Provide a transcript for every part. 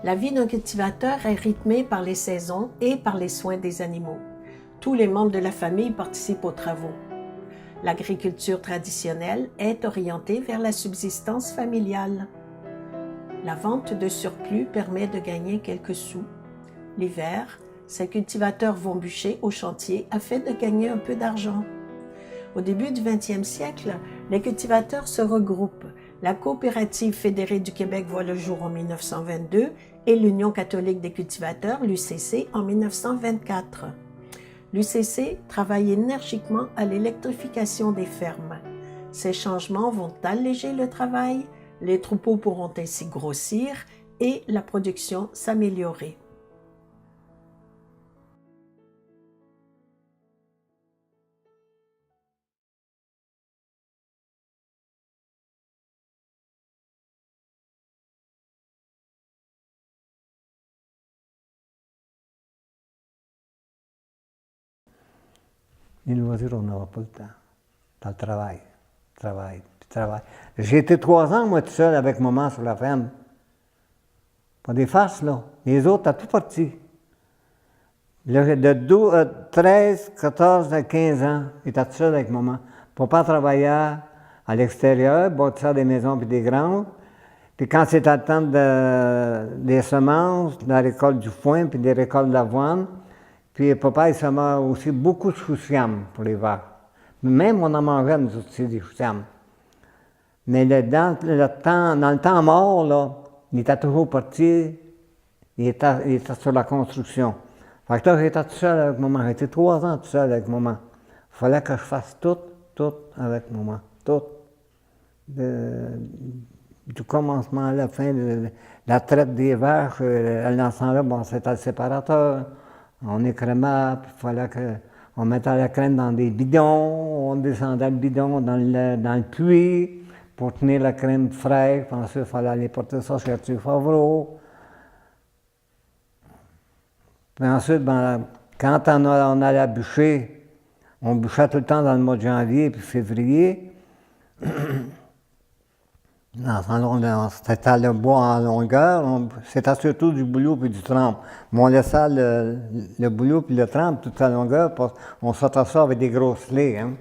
La vie d'un cultivateur est rythmée par les saisons et par les soins des animaux. Tous les membres de la famille participent aux travaux. L'agriculture traditionnelle est orientée vers la subsistance familiale. La vente de surplus permet de gagner quelques sous. L'hiver, ces cultivateurs vont bûcher au chantier afin de gagner un peu d'argent. Au début du 20e siècle, les cultivateurs se regroupent. La Coopérative fédérée du Québec voit le jour en 1922 et l'Union catholique des cultivateurs, l'UCC, en 1924. L'UCC travaille énergiquement à l'électrification des fermes. Ces changements vont alléger le travail, les troupeaux pourront ainsi grossir et la production s'améliorer. Les loisirs, on n'aura pas le temps. Dans le travail, travail, puis travail. J'ai été 3 ans, moi, tout seul avec maman sur la ferme. Pas des farces, là. Les autres, t'as tout parti. De 13, 14 à 15 ans, j'étais tout seul avec maman. Papa travaillait à l'extérieur, bâtissait des maisons puis des granges. Puis quand c'était le temps des semences, de la récolte du foin puis des récoltes d'avoine, puis papa, il semait aussi beaucoup de choussiam pour les vaches. Même on en mangeait, nous aussi, des choussiam. Mais dans le temps mort, là, il était toujours parti, il était sur la construction. Fait que là, j'étais tout seul avec maman. J'étais 3 ans tout seul avec maman. Il fallait que je fasse tout avec maman. Tout. Du commencement à la fin, la traite des vaches, l'ensemble, bon, c'était le séparateur. On écrémait, puis il fallait qu'on mettait la crème dans des bidons, on descendait le bidon dans le puits pour tenir la crème fraîche, puis ensuite il fallait aller porter ça chez Arthur Favreau. Puis ensuite, ben, quand on allait bûcher, on bûchait tout le temps dans le mois de janvier puis février. C'était le bois en longueur, c'était surtout du bouleau puis du trempe. Mais on laissait le bouleau puis le trempe toute la longueur, on sortait ça avec des grosses clés. Hein.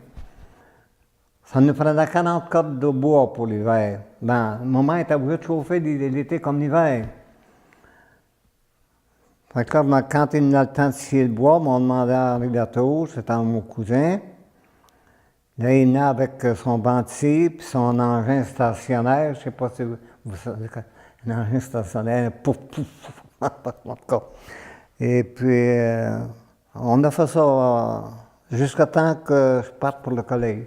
Ça nous prenait 40 cordes de bois pour l'hiver. Ben, maman était obligée de chauffer l'été comme l'hiver. Fait que là, quand il a le temps de scier le bois, on demandait à Henri Latour, c'était mon cousin. Là, il venait avec son bantier puis son engin stationnaire. Je ne sais pas si vous savez quoi. Un engin stationnaire, pouf, pouf, en tout cas. Et puis, on a fait ça jusqu'à temps que je parte pour le collège.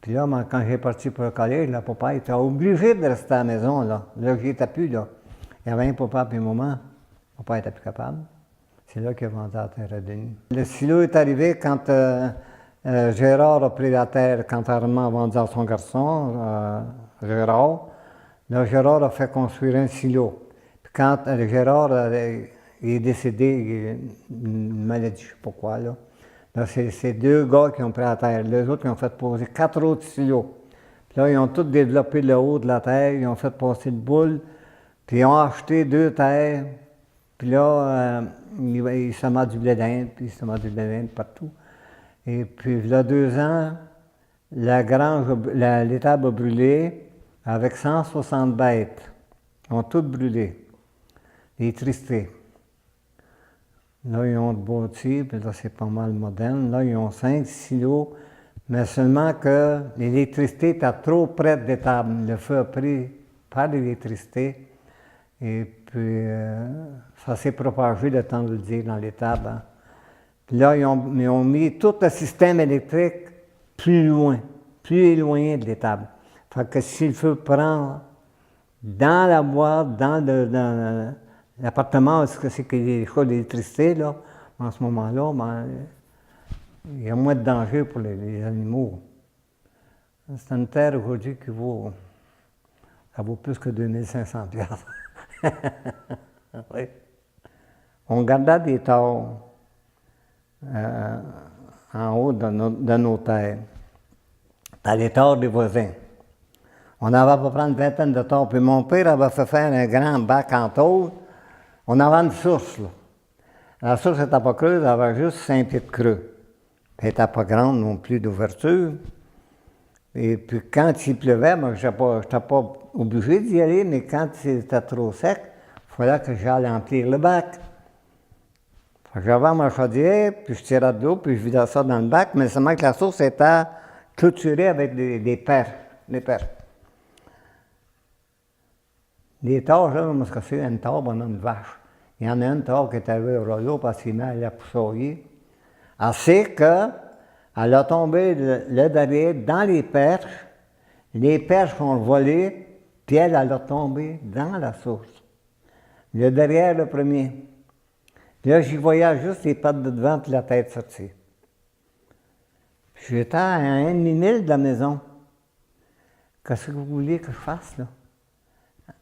Puis là, quand j'ai parti pour le collège, là, papa était obligé de rester à la maison, là. Là, j'y étais plus, là. Il y avait un papa et une maman. Papa n'était plus capable. C'est là qu'il a vendu la terre à Denis. Le silo est arrivé quand Gérard a pris la terre, quand Armand a vendu à son garçon, Gérard. Là, Gérard a fait construire un silo. Puis quand Gérard il est décédé, une maladie, je ne sais pas quoi, là. Là, c'est 2 gars qui ont pris la terre. Les autres, ils ont fait poser 4 autres silos. Puis là, ils ont tous développé le haut de la terre, ils ont fait passer le boule, puis ils ont acheté 2 terres. Puis là, il semait du blé d'Inde, puis il semait du blé d'Inde partout. Et puis, il y a 2 ans, la grange, l'étable a brûlé avec 160 bêtes. Ils ont toutes brûlé. Les tristés. Là, ils ont bâti, puis là, c'est pas mal moderne. Là, ils ont 5 silos, mais seulement que l'électricité était trop près de l'étable. Le feu a pris par l'électricité. Et puis, ça s'est propagé, le temps de le dire, dans l'étable. Hein. Puis là, ils ont mis tout le système électrique plus loin, plus éloigné de l'étable. Fait que si le feu prend dans la boîte, dans l'appartement, est-ce que c'est qu'il y a des choix d'électricité, là, en ce moment-là, ben, il y a moins de danger pour les animaux. C'est une terre aujourd'hui qui vaut plus que 2500 $. Oui. On gardait des tares en haut de nos terres. Dans les tares des voisins. On avait à peu près une vingtaine de tares. Puis mon père avait fait faire un grand bac en tôle On avait une source, là. La source n'était pas creuse, elle avait juste 5 pieds de creux. Elle n'était pas grande non plus d'ouverture. Et puis quand il pleuvait, moi, je n'étais pas obligé d'y aller, mais quand c'était trop sec, il fallait que j'aille emplir le bac. Fait que j'avais ma chaudière, puis je tirais de l'eau, puis je vidais ça dans le bac, mais seulement que la source était clôturée avec des perches. Des perches. Les taches, là, je me suis cassé une table, on a une vache. Il y en a une table qui est arrivée au rouleau parce qu'il m'a la poussoyer. Assez qu'elle a tombé le derrière dans les perches ont volé, puis elle a tombé dans la source. Le derrière, le premier. Puis là, j'y voyais juste les pattes de devant et la tête sortie. J'étais à un demi-mille de la maison. Qu'est-ce que vous vouliez que je fasse, là?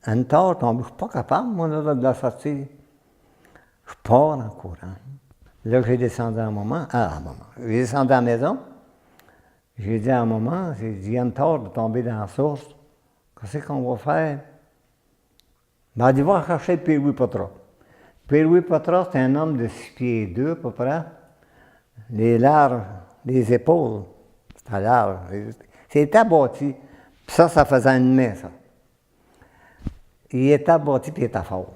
Une tare tombée, je ne suis pas capable, moi, là, de la sortir. Je pars en courant. Là, j'ai descendu à un moment. J'ai descendu à la maison. J'ai dit à un moment, il y a une tare de tomber dans la source. Qu'est-ce qu'on va faire? Ben, il va chercher Pierre-Louis Poitras. Pierre-Louis Poitras, c'est un homme de 6 pieds 2 à peu près. Les larges, les épaules, c'était large. C'était abattu. Puis ça faisait une main, ça. Il était abattu puis il était fort.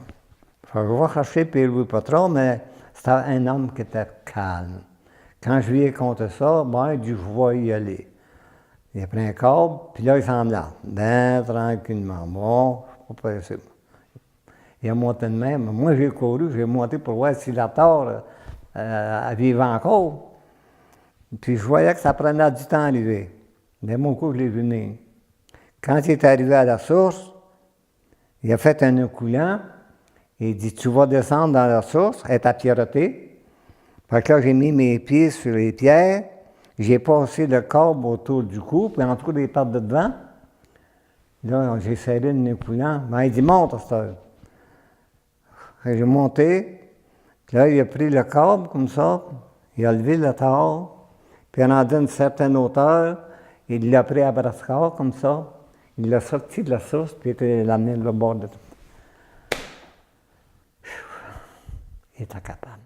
Je vais chercher Pierre-Louis Poitras, mais c'était un homme qui était calme. Quand je lui ai conté ça, ben, il dit, je vais y aller. Il a pris un câble, puis là, il s'en allait. Ben, tranquillement. Bon, je ne suis pas pressé. Il a monté de même. Moi, j'ai couru, j'ai monté pour voir si la tare vivait encore. Puis je voyais que ça prenait du temps à arriver. Mais mon coup, je l'ai vu venir. Quand il est arrivé à la source, il a fait un nœud coulant. Il dit, tu vas descendre dans la source, elle est à pierroter. Fait que là, j'ai mis mes pieds sur les pierres. J'ai passé le câble autour du cou, puis en dessous des pattes de devant. Là, j'ai serré le nœud coulant. Ben, il dit, monte à cette heure. J'ai monté, puis là, il a pris le câble comme ça, il a levé le tare, puis rendu à une certaine hauteur, il l'a pris à bras-corps comme ça, il l'a sorti de la source, puis il l'a amené le bord de tout. Il était capable.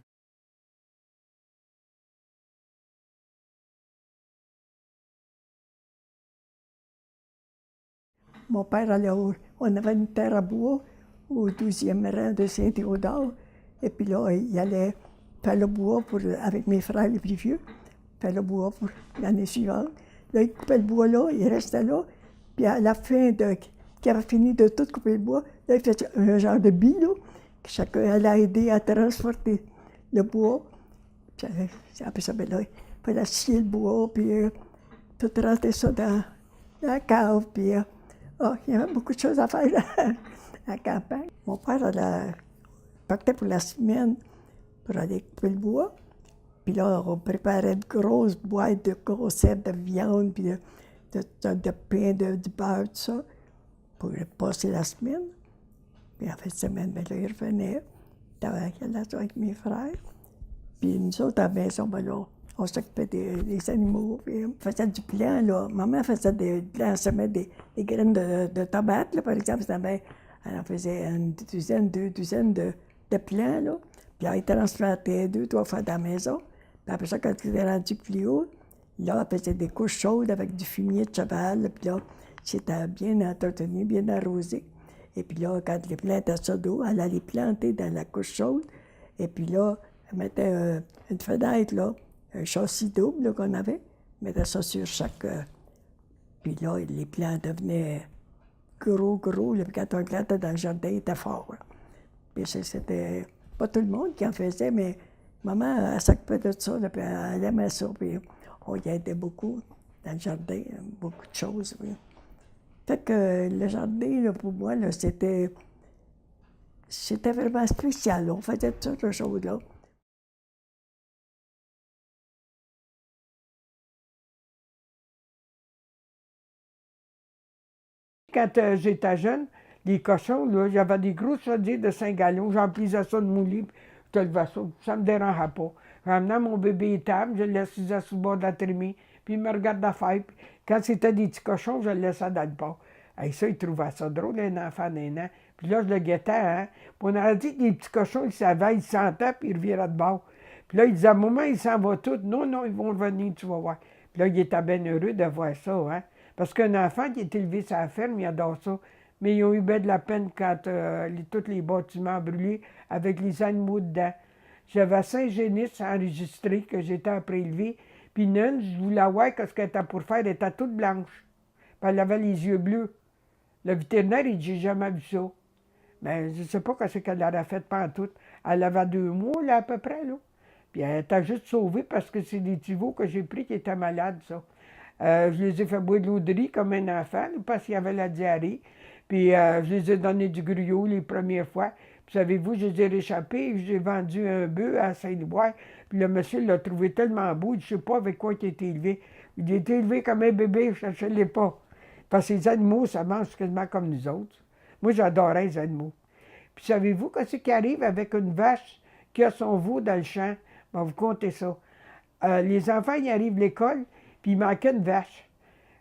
Mon père allait on avait une terre à bois au 12e rang de Saint-Théodore. Et puis là, il allait faire le bois avec mes frères les plus vieux, faire le bois pour l'année suivante. Là, il coupait le bois là, il restait là. Puis à la fin, qu'il avait fini de tout couper le bois, là, il faisait un genre de bidon, que chacun allait aider à transporter le bois. Puis après ça, ben là, il fallait scier le bois, puis tout rentrer ça dans la cave. Puis, il y avait beaucoup de choses à faire à la campagne. Mon père partait pour la semaine pour aller couper le bois. Puis là, on préparait de grosses boîtes de conserves de viande, puis de pain, du beurre, tout ça, pour passer la semaine. Puis en fin de semaine, ben là, il revenait. Il allait avec mes frères. Puis nous autres, à la maison, ben là, on s'occupait des animaux, puis on faisait du plan, là. Maman faisait des plans, elle semait des graines de tomates, là, par exemple. Elle en faisait une douzaine, 2 douzaines de plants, là. Puis elle transplantait 2, 3 fois dans la maison. Puis après ça, quand il était rendu plus haut, là, elle faisait des couches chaudes avec du fumier de cheval, là. Puis là, c'était bien entretenu, bien arrosé. Et puis là, quand les plants étaient ça d'eau, elle allait les planter dans la couche chaude. Et puis là, elle mettait une fenêtre, là, un châssis double là, qu'on avait, mettait ça sur chaque... Puis là, les plants devenaient gros, là, puis quand on plantait dans le jardin, il était fort. Là. Puis c'était pas tout le monde qui en faisait, mais maman, elle s'occupait de ça, là, puis elle aimait ça, puis on y aidait beaucoup dans le jardin, beaucoup de choses, oui. Fait que le jardin, là, pour moi, là, c'était vraiment spécial. On faisait toutes sortes de choses, là. Quand j'étais jeune, les cochons, là, j'avais des grosses chaudières de 5 gallons, j'emplissais ça de moulis, puis je te levais ça, ça me dérangeait pas. J'emmenais mon bébé étable, je le laissais sur le bord de la trémie, puis il me regardait faire. Puis quand c'était des petits cochons, je le laissais dans le bord. Et ça, il trouvait ça drôle, un enfant d'un an. Puis là, je le guettais, hein. Puis on aurait dit que les petits cochons, ils savaient, ils sentaient, puis ils reviendraient de bord. Puis là, il disait, à un moment, ils s'en vont tous. Non, non, ils vont revenir, tu vas voir. Puis là, il était bien heureux de voir ça, hein. Parce qu'un enfant qui est élevé sur la ferme, il adore ça. Mais ils ont eu bien de la peine quand tous les bâtiments brûlés avec les animaux dedans. J'avais 5 génisses enregistrées que j'étais à prélever. Puis une, je voulais voir ce qu'elle était pour faire. Elle était toute blanche. Puis elle avait les yeux bleus. Le vétérinaire, il dit, j'ai jamais vu ça. Mais je ne sais pas ce qu'elle aurait fait pantoute. Elle avait 2 mois, là, à peu près, là. Puis elle était juste sauvée parce que c'est des petits veaux que j'ai pris qui étaient malades, ça. Je les ai fait boire de l'eau de riz comme un enfant, là, parce qu'il y avait la diarrhée. Puis je les ai donné du gruau les premières fois. Puis savez-vous, je les ai réchappés, j'ai vendu un bœuf à Saint-Louis. Puis le monsieur l'a trouvé tellement beau, je ne sais pas avec quoi il a été élevé. Il a été élevé comme un bébé, je ne l'ai pas. Parce que les animaux, ça mange quasiment comme nous autres. Moi, j'adorais les animaux. Puis savez-vous qu'est-ce qui arrive avec une vache qui a son veau dans le champ? Je vais vous conter ça. Les enfants, ils arrivent à l'école, puis il manquait une vache.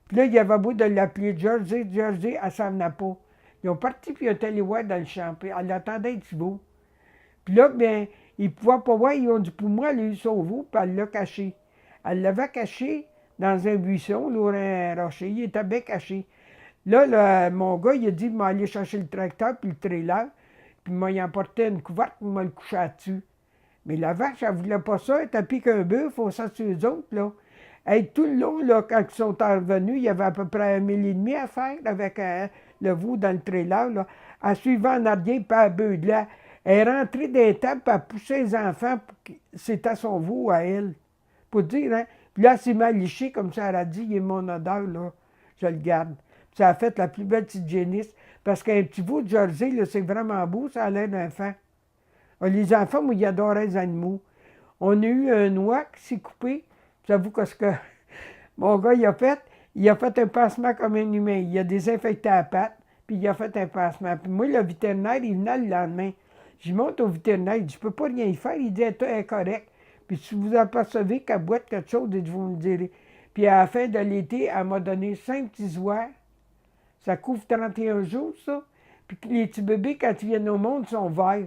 Puis là, il y avait beau de l'appeler Jersey, Jersey, elle s'en venait pas. Ils ont parti, puis ils ont allé voir dans le champ, puis elle attendait un petit veau. Puis là, bien, ils ne pouvaient pas voir, ils ont dit, pour moi, elle a eu son veau, puis elle l'a caché. Elle l'avait caché dans un buisson, là, un rocher, il était bien caché. Là, mon gars, il a dit, il m'a allé chercher le tracteur, puis le trailer, puis il m'a emporté une couverte, puis il m'a le couché dessus. Mais la vache, elle ne voulait pas ça, elle tapait qu'un bœuf, faut ça sur eux autres, là. Hey, tout le long, là, quand ils sont revenus, il y avait à peu près 1 mille et demi à faire avec le veau dans le trailer, là. Elle suivait en arrière, puis elle beuglait. Elle est rentrée dans les tables, puis elle poussait les enfants, c'était son veau à elle. Pour dire, hein. Puis là, elle s'est mal lichée, comme ça, elle a dit, il est mon odeur, là, je le garde. Puis ça a fait la plus belle petite génisse, parce qu'un petit veau de Jersey, là, c'est vraiment beau, ça a l'air d'un fan. Les enfants, moi, ils adoraient les animaux. On a eu un oie qui s'est coupé. J'avoue que ce que mon gars il a fait un pansement comme un humain. Il a désinfecté la patte, puis il a fait un pansement. Puis moi, le vétérinaire, il venait le lendemain. Je monte au vétérinaire, il dit, je peux pas rien y faire. Il dit, elle est correcte. Puis si vous apercevez qu'elle boite quelque chose, vous me direz. Puis à la fin de l'été, elle m'a donné 5 petits oies. Ça couvre 31 jours, ça. Puis les petits bébés, quand ils viennent au monde, sont verts.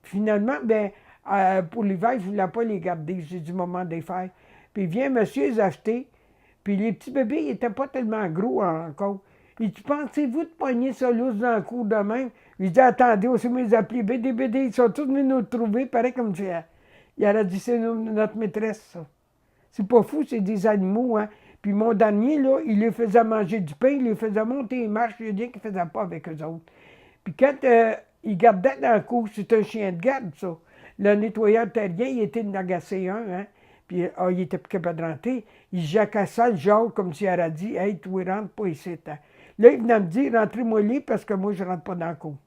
Finalement, ben, pour l'hiver, je ne voulais pas les garder. J'ai du moment de les faire. Puis vient monsieur les acheter. Puis les petits bébés, ils n'étaient pas tellement gros encore. Il dit, pensez-vous de pogner ça lousse dans le cours de même? Je dis, attendez, aussi mes appelés BD, ils sont tous venus nous trouver, pareil comme si il aurait dit, c'est notre maîtresse, ça. C'est pas fou, c'est des animaux, hein. Puis mon dernier, là, il les faisait manger du pain, il les faisait monter les marches, je veux dire qu'il ne faisait pas avec eux autres. Puis quand il gardait dans le cours, c'est un chien de garde, ça. Le nettoyeur terrien, il était de n'agacer un, hein. Puis il était plus capable de rentrer. Il jacassait le genre comme s'il aurait dit, hey, toi, rentre pas ici. Hein. Là, il venait me dire, rentrez-moi lit parce que moi, je rentre pas dans le cours.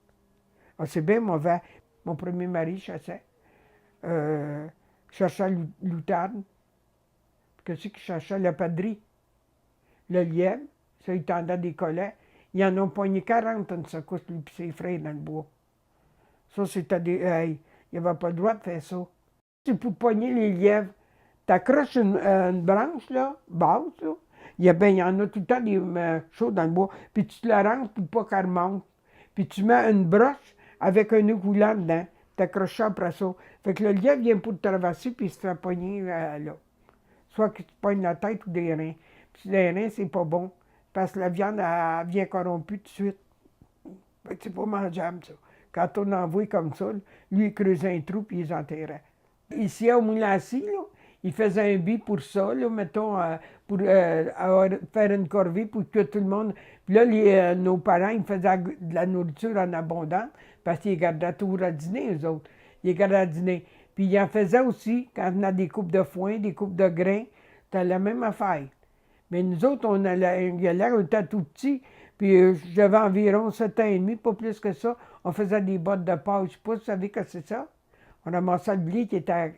Ah, c'est bien mauvais. Mon premier mari chassait. Cherchait l'outarde. Qu'est-ce qu'il cherchait? Le padri. Le lièvre. Ça, il tendait des collets. Ils en ont pogné 40 une secousse, lui et ses frères, dans le bois. Ça, c'était des... il n'y avait pas le droit de faire ça. C'est pour pogner les lièvres. Tu accroches une branche, là, basse, là. Il y en a tout le temps des choses dans le bois. Puis tu te la ranges pour pas qu'elle remonte. Puis tu mets une broche avec un nœud coulant dedans. Tu accroches ça après ça. Fait que le lièvre vient pour te traverser, puis il se fait pogner là. Soit que tu te pognes la tête ou des reins. Puis les reins, c'est pas bon. Parce que la viande, elle vient corrompue tout de suite. Fait que c'est pas mangeable, ça. Quand on envoie comme ça, lui, il creusait un trou puis il les enterrait. Ici, au Moulin-Assis, là, il faisait un but pour ça, là, mettons, pour faire une corvée pour que tout le monde... Puis là, nos parents, ils faisaient de la nourriture en abondance parce qu'ils gardaient toujours à dîner, eux autres. Ils gardaient à dîner. Puis ils en faisaient aussi quand on a des coupes de foin, des coupes de grains. C'était la même affaire. Mais nous autres, on était tout petits. Puis j'avais environ 7 ans et demi, pas plus que ça. On faisait des bottes de pâte. Je ne sais pas si vous savez que c'est ça. On ramassait le blé qui était...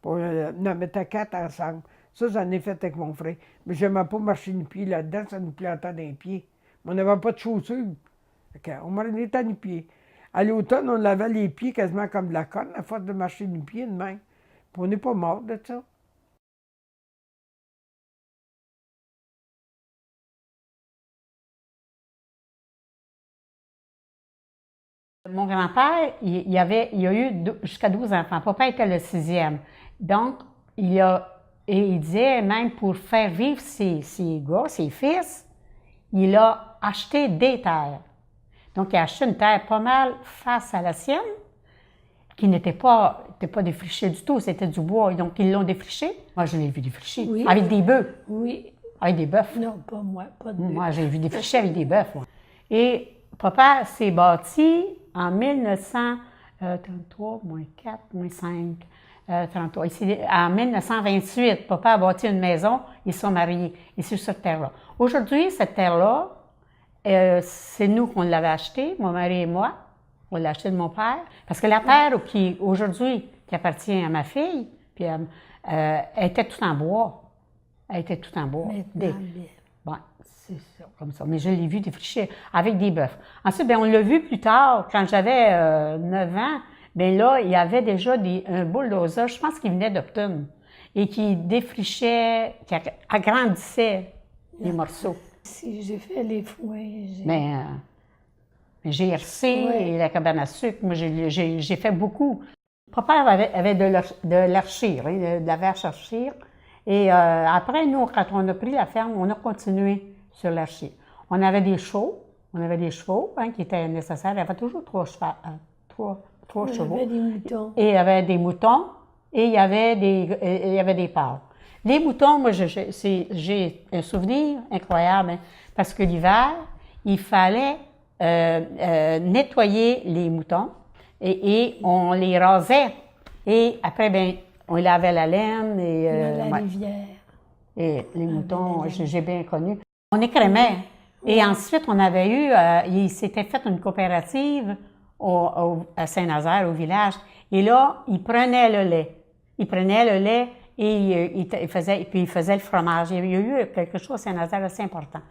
on en mettait 4 ensemble. Ça, j'en ai fait avec mon frère. Mais je n'aimais pas marcher nu pied là-dedans, ça nous plantait dans les pieds. Mais on n'avait pas de chaussures. On marchait nu pied. À l'automne, on lavait les pieds quasiment comme de la corne, à force de marcher nu pied de même. Puis on n'est pas mort de ça. Mon grand-père, il a eu jusqu'à 12 enfants. Papa était le 6e. Donc, il disait, même pour faire vivre ses gars, ses fils, il a acheté des terres. Donc, il a acheté une terre pas mal face à la sienne, qui n'était pas défrichée du tout, c'était du bois. Donc, ils l'ont défriché. Moi, je l'ai vu défriché. Oui. Avec des bœufs. Oui. Avec des bœufs. Non, pas moi, pas de bœufs. Moi, j'ai vu défricher avec des bœufs. Moi. Et papa s'est bâti en 1933, moins 4, moins 5, 33. Ici, en 1928, papa a bâti une maison, ils sont mariés. Et c'est sur cette terre-là. Aujourd'hui, cette terre-là, c'est nous qu'on l'avait achetée, mon mari et moi. On l'a acheté de mon père. Parce que la terre qui, aujourd'hui, qui appartient à ma fille, puis elle était tout en bois. Elle était tout en bois. Bon, c'est ça, comme ça. Mais je l'ai vu défricher avec des bœufs. Ensuite, bien, on l'a vu plus tard, quand j'avais 9 ans. Bien là, il y avait déjà un bulldozer, je pense qu'il venait d'Upton, et qui défrichait, qui agrandissait les morceaux. Si j'ai fait les foins, Mais GRC et la cabane à sucre, moi, j'ai fait beaucoup. Papa avait de l'archir, de la vache archir. Et après, nous, quand on a pris la ferme, on a continué sur l'archir. On avait des chevaux qui étaient nécessaires. Il y avait toujours trois chevaux. Il y avait des moutons. Et il y avait des moutons et il y avait des porcs. Les moutons, moi, j'ai un souvenir incroyable, hein, parce que l'hiver, il fallait nettoyer les moutons et on les rasait. Et après, bien, on lavait la laine. Et, la rivière. Et les moutons, j'ai bien connu. On écrémait. Et ensuite, on avait eu, il s'était fait une coopérative à Saint-Nazaire, au village. Et là, ils prenaient le lait. Ils prenaient le lait et il faisait le fromage. Il y a eu quelque chose à Saint-Nazaire assez important.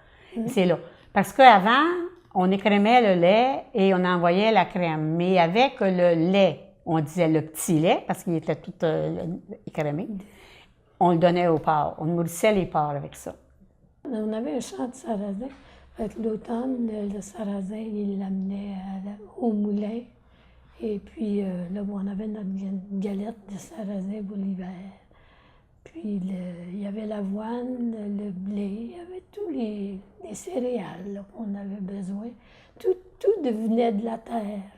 C'est là. Parce qu'avant, on écrémait le lait et on envoyait la crème. Mais avec le lait, on disait le petit lait, parce qu'il était tout écrémé, on le donnait aux porcs. On nourrissait les porcs avec ça. On avait un champ de sarrasin. L'automne, le sarrasin, il l'amenait au moulin. Et puis, là, on avait notre galette de sarrasin pour l'hiver. Puis, il y avait l'avoine, le blé, il y avait tous les céréales qu'on avait besoin. Tout devenait de la terre.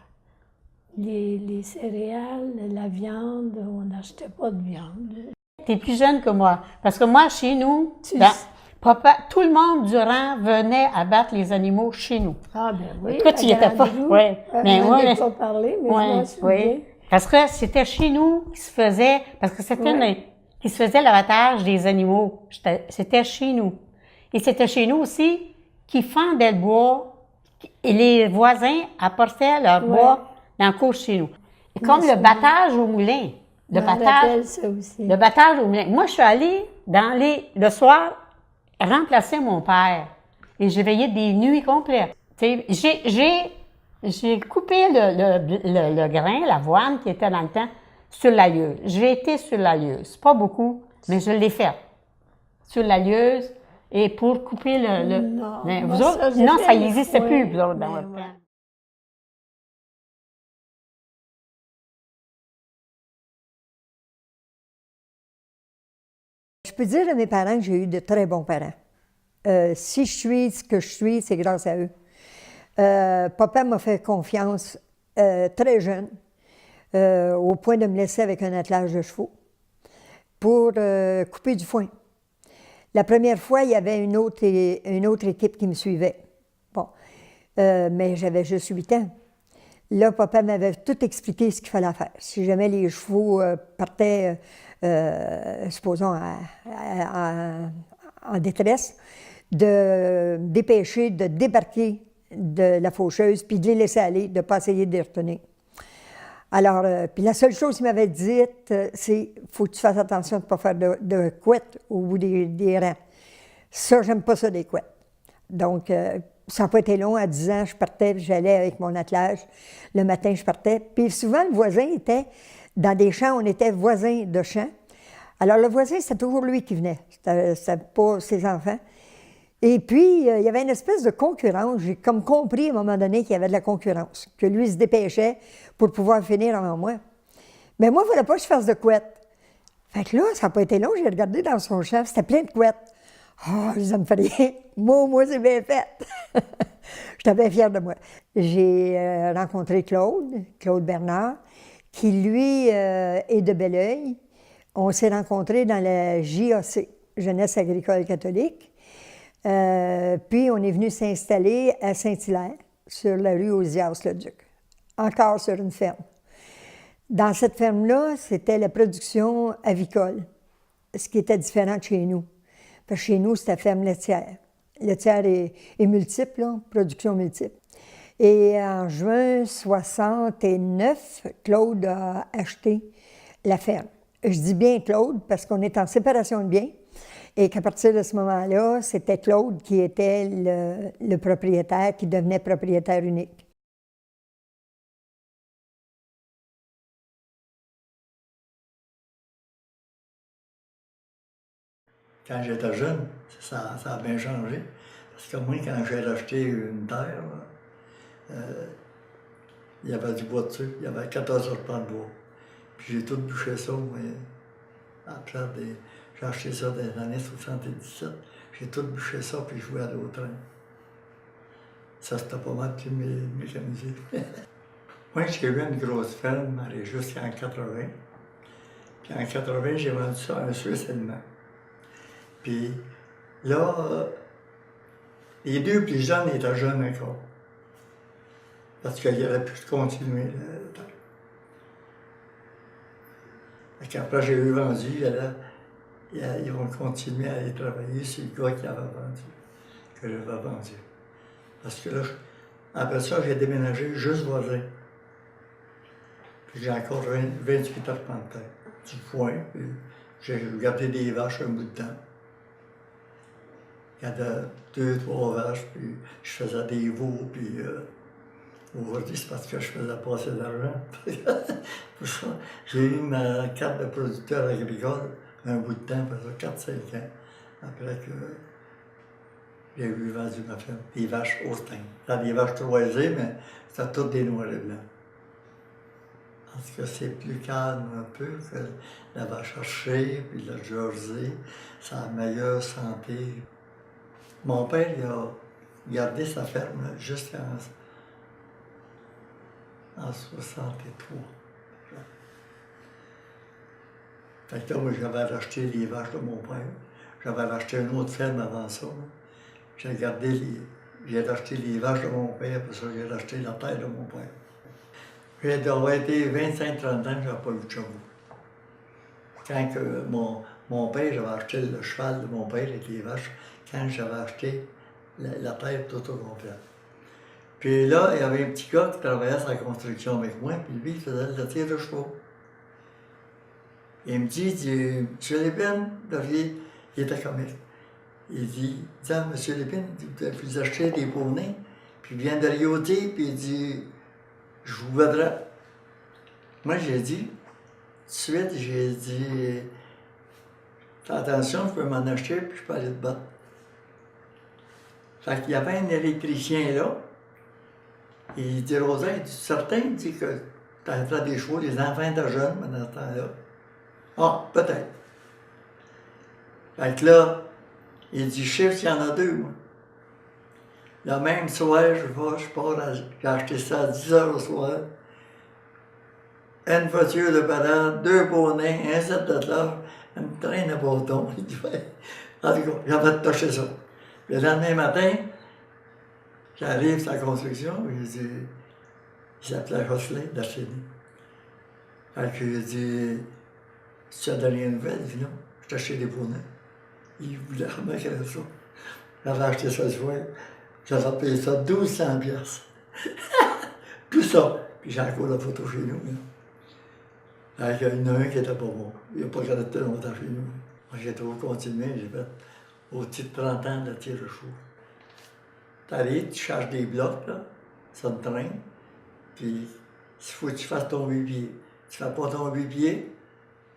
Les céréales, la viande, on n'achetait pas de viande. Tu es plus jeune que moi. Parce que moi, chez nous, papa, tout le monde du rang venait abattre les animaux chez nous. Ah, ben oui. Toi, tu y étais pas. Oui. Mais on n'en pas parlé, mais je m'en souviens. Parce que c'était chez nous qui se faisait, parce que c'était qui se faisait l'abattage des animaux. C'était chez nous. Et c'était chez nous aussi qui fendaient le bois. Et les voisins apportaient leur bois dans le cours chez nous. Et comme le battage au moulin. Le battage au moulin. Moi, je suis allée le soir remplacer mon père. Et j'ai veillé des nuits complètes. J'ai coupé le grain, l'avoine qui était dans le temps, sur la lieuse. J'ai été sur la lieuse. Pas beaucoup, mais je l'ai fait. Sur la lieuse. Et pour couper Non, vous autres, non, ça n'existait plus, vous autres, dans votre temps. Je peux dire à mes parents que j'ai eu de très bons parents. Si je suis ce que je suis, c'est grâce à eux. Papa m'a fait confiance très jeune, au point de me laisser avec un attelage de chevaux pour couper du foin. La première fois, il y avait une autre équipe qui me suivait. Bon, mais j'avais juste 8 ans. Là, papa m'avait tout expliqué ce qu'il fallait faire. Si jamais les chevaux partaient, supposons, en détresse, de dépêcher, de débarquer de la faucheuse, puis de les laisser aller, de ne pas essayer de les retenir. Alors, puis la seule chose qu'il m'avait dite, c'est « faut que tu fasses attention de ne pas faire de couettes au bout des rangs ». Ça, j'aime pas ça, des couettes. Donc, ça n'a pas été long. À 10 ans, je partais, j'allais avec mon attelage. Le matin, je partais. Puis souvent, le voisin était dans des champs, on était voisins de champs. Alors, le voisin, c'était toujours lui qui venait. C'était pas ses enfants. Et puis, il y avait une espèce de concurrence. J'ai comme compris à un moment donné qu'il y avait de la concurrence, que lui se dépêchait pour pouvoir finir avant moi. Mais moi, il ne fallait pas que je fasse de couette. Fait que là, ça n'a pas été long, j'ai regardé dans son chef, c'était plein de couettes. Ah, ça me fait rien. Moi, c'est bien fait. J'étais bien fière de moi. J'ai rencontré Claude Bernard, qui, lui, est de Belleuil. On s'est rencontrés dans la JAC, Jeunesse agricole catholique. Puis, on est venu s'installer à Saint-Hilaire, sur la rue Ozias-le-Duc, encore sur une ferme. Dans cette ferme-là, c'était la production avicole, ce qui était différent de chez nous. Parce que chez nous, c'était ferme laitière. Laitière est multiple, là, production multiple. Et en juin 69, Claude a acheté la ferme. Je dis bien Claude parce qu'on est en séparation de biens et qu'à partir de ce moment-là, c'était Claude qui était le propriétaire, qui devenait propriétaire unique. Quand j'étais jeune, ça a bien changé. Parce que moi, quand j'ai acheté une terre, il y avait du bois dessus, il y avait 14 arpents de bois. Puis j'ai tout bouché ça, mais après, j'ai acheté ça dans les années 77. J'ai tout bouché ça, puis je voulais aller au train. Ça, c'était pas mal plus mécanisé. Moi, j'ai eu une grosse ferme, jusqu'en 80. Puis en 80, j'ai vendu ça à un Suisse allemand. Puis là, les deux plus jeunes étaient jeunes encore. Parce qu'ils auraient pu continuer le temps. Après, j'ai eu vendu, ils vont continuer à aller travailler sur le gars qui avait vendu, que j'avais vendu. Parce que là, après ça, j'ai déménagé juste voisin. Puis j'ai encore 28 arpents de terre, du foin, puis j'ai gardé des vaches un bout de temps. Il y avait 2, 3 vaches, puis je faisais des veaux, puis aujourd'hui, c'est parce que je faisais pas assez d'argent. Pour ça, j'ai eu ma carte de producteur agricole un bout de temps, ça 4-5 ans, après que j'ai eu vendu ma ferme. Des vaches Holstein. C'était des vaches croisées, mais c'était toutes des noirs et blancs. Parce que c'est plus calme un peu que la vache hachée, puis la Jersey, ça a meilleure santé. Mon père, il a gardé sa ferme jusqu'en 63. Fait que là, moi, j'avais racheté les vaches de mon père. J'avais racheté une autre ferme avant ça. J'ai racheté les vaches de mon père, puis ça, j'ai racheté la terre de mon père. J'ai d'avoir été 25-30 ans, je n'avais pas eu de chevaux. Quand que mon père, j'avais acheté le cheval de mon père et les vaches, quand j'avais acheté la terre tout au complet. Puis là, il y avait un petit gars qui travaillait sur la construction avec moi, puis lui, il faisait le tir de chevaux. Il me dit, Monsieur Lépine, il était comique. Il dit, tiens, Monsieur Lépine, vous achetez des poneys, puis il vient de Rioté, puis il dit, je vous voudrais. Moi, j'ai dit, tout de suite, j'ai dit, fais attention, je peux m'en acheter, puis je peux aller te battre. Fait qu'il y avait un électricien là, et il dit, Rosa, il dit, certain, il dit que tu as des chevaux, les enfants étaient jeunes dans ce temps-là. Ah, peut-être. Fait que là, il dit, chef, il y en a 2, moi. Le même soir, je pars, j'ai acheté ça à 10 h au soir. Une voiture de parade, 2 poneys, un set de l'âge, un train de bâton. Il dit, ouais. En tout cas, j'avais touché ça. Le lendemain matin, j'arrive sur la construction, il dit, il s'appelait Jocelyn d'Archénie. Fait que j'ai dit, tu as donné une nouvelle? Il dit non, je t'ai acheté des poneys. Il voulait remettre ça. J'avais acheté ça le soir. J'avais payé ça 1200 piastres. Tout ça. Puis j'ai encore la photo chez nous. Là. Il y en a un qui n'était pas bon. Il n'a pas gardé longtemps chez nous. Moi, j'ai trop continué. J'ai fait au-dessus de 30 ans de tir de chevaux. T'arrives, tu charges des blocs, là, ça te traîne. Puis, il faut que tu fasses ton 8 pieds. Tu ne fais pas ton 8 pieds,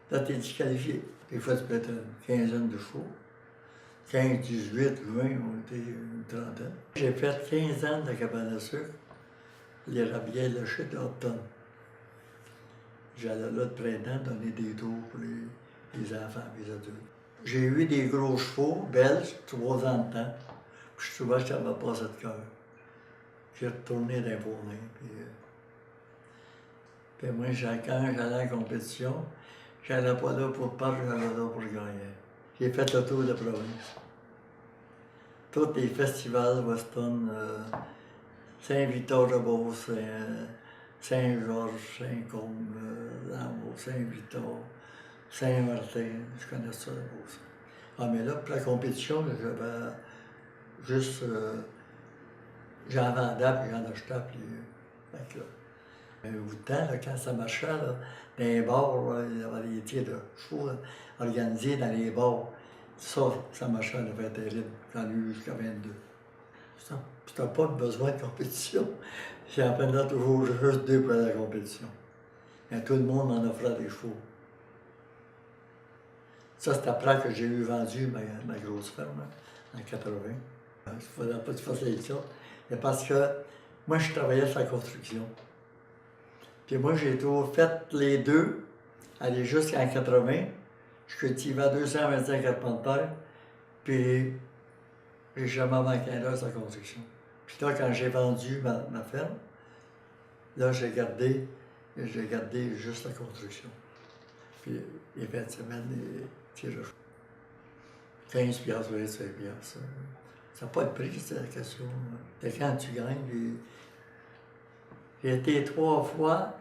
là, tu es disqualifié. Des fois, tu peux être une quinzaine de chevaux. 15, 18, 20, on était une trentaine. J'ai fait 15 ans de la cabane à sucre, les rabiers lâchés de Hopton. J'allais là de printemps donner des tours pour les enfants, les adultes. J'ai eu des gros chevaux belges, 3 ans de temps. Puis souvent, je n'avais pas de cœur. J'ai retourné dans les fournées. Puis moi, quand j'allais à la compétition, j'allais pas là pour perdre, j'allais là pour gagner. J'ai fait le tour de la province. Tous les festivals western, Saint-Victor-de-Beauce, Saint-Georges, Saint-Côme, Lambeau, Saint-Victor, Saint-Martin, je connais ça de Beauce. Ah, mais là, pour la compétition, j'avais juste. J'en vendais, puis j'en achetais, puis. Fait que là. Au bout de temps, là, quand ça marchait, là, dans les bars, là, il y avait des tirs de chevaux là, organisés dans les bars. Ça marchait, ça devait être terrible. J'en ai eu jusqu'à 22. C'était pas besoin de compétition. J'en prenais toujours juste 2 pour la compétition. Mais tout le monde m'en offrait des chevaux. Ça, c'est après que j'ai eu vendu ma grosse ferme, hein, en 80. Il ne faudrait pas que tu fasses ça. Mais parce que moi, je travaillais sur la construction. Puis moi, j'ai toujours fait les deux, aller jusqu'en 80. Je cultivais 225 arpenteurs, puis j'ai jamais manqué un heure sur la construction. Puis là, quand j'ai vendu ma ferme, là, j'ai gardé juste la construction. Puis les 20 semaines, les tirages. 15 piastres, 25 piastres. Ça n'a pas de prix, c'est la question. C'est quand tu gagnes. J'ai été 3 fois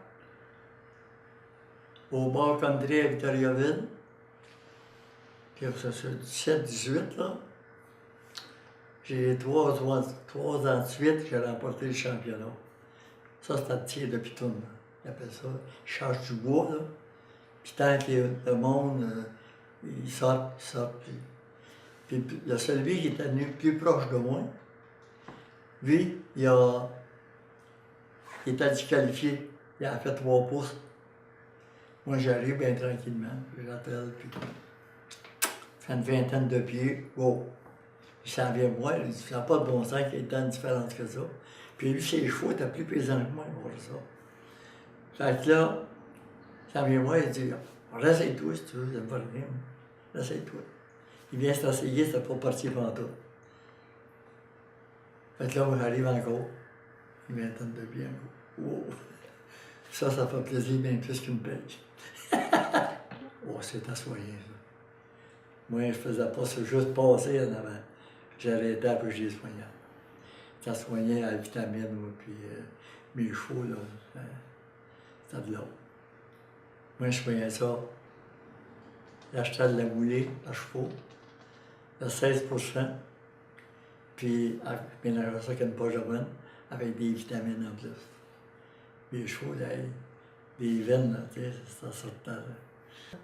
au bar country à Victoriaville. Puis ça, c'est 17-18, là. J'ai 3 ans de suite, j'ai remporté le championnat. Ça, c'est un tir de pitoune. Ils appellent ça. Ils chargent du bois, là. Puis tant que le monde, ils sortent. Puis le celui qui était venu plus proche de moi, lui, il était disqualifié. Il a fait 3 pouces. Moi, j'arrive bien tranquillement. J'appelle, puis fait une vingtaine de pieds. Wow! Il s'en vient moi, il dit, ça n'a pas de bon sens qu'il y ait tant de différence que ça. Puis lui, ses chevaux étaient plus pesants que moi, pour ça. Fait que là, il s'en vient moi, il dit, ressaye-toi si tu veux, ça me va rien. Ressaye-toi. Il vient s'asseyer, c'était pas parti pantoute. Fait que là, moi, j'arrive encore. Une vingtaine de pieds encore. Wow! Ça fait plaisir bien plus qu'une pêche. Oh, c'est assoyant, ça. Moi, je faisais pas ça juste passer en avant. J'arrêtais après que j'ai soigné. Ça soignait à la vitamine, moi, puis mes chevaux, là, c'était de l'eau. Moi, je soignais ça. J'achetais de la moulée à chevaux, de 16%, puis mélangeais ça avec une poche de veine, avec des vitamines en plus. Mes chevaux, là, des veines, là, tu sais, ça sortait. Là.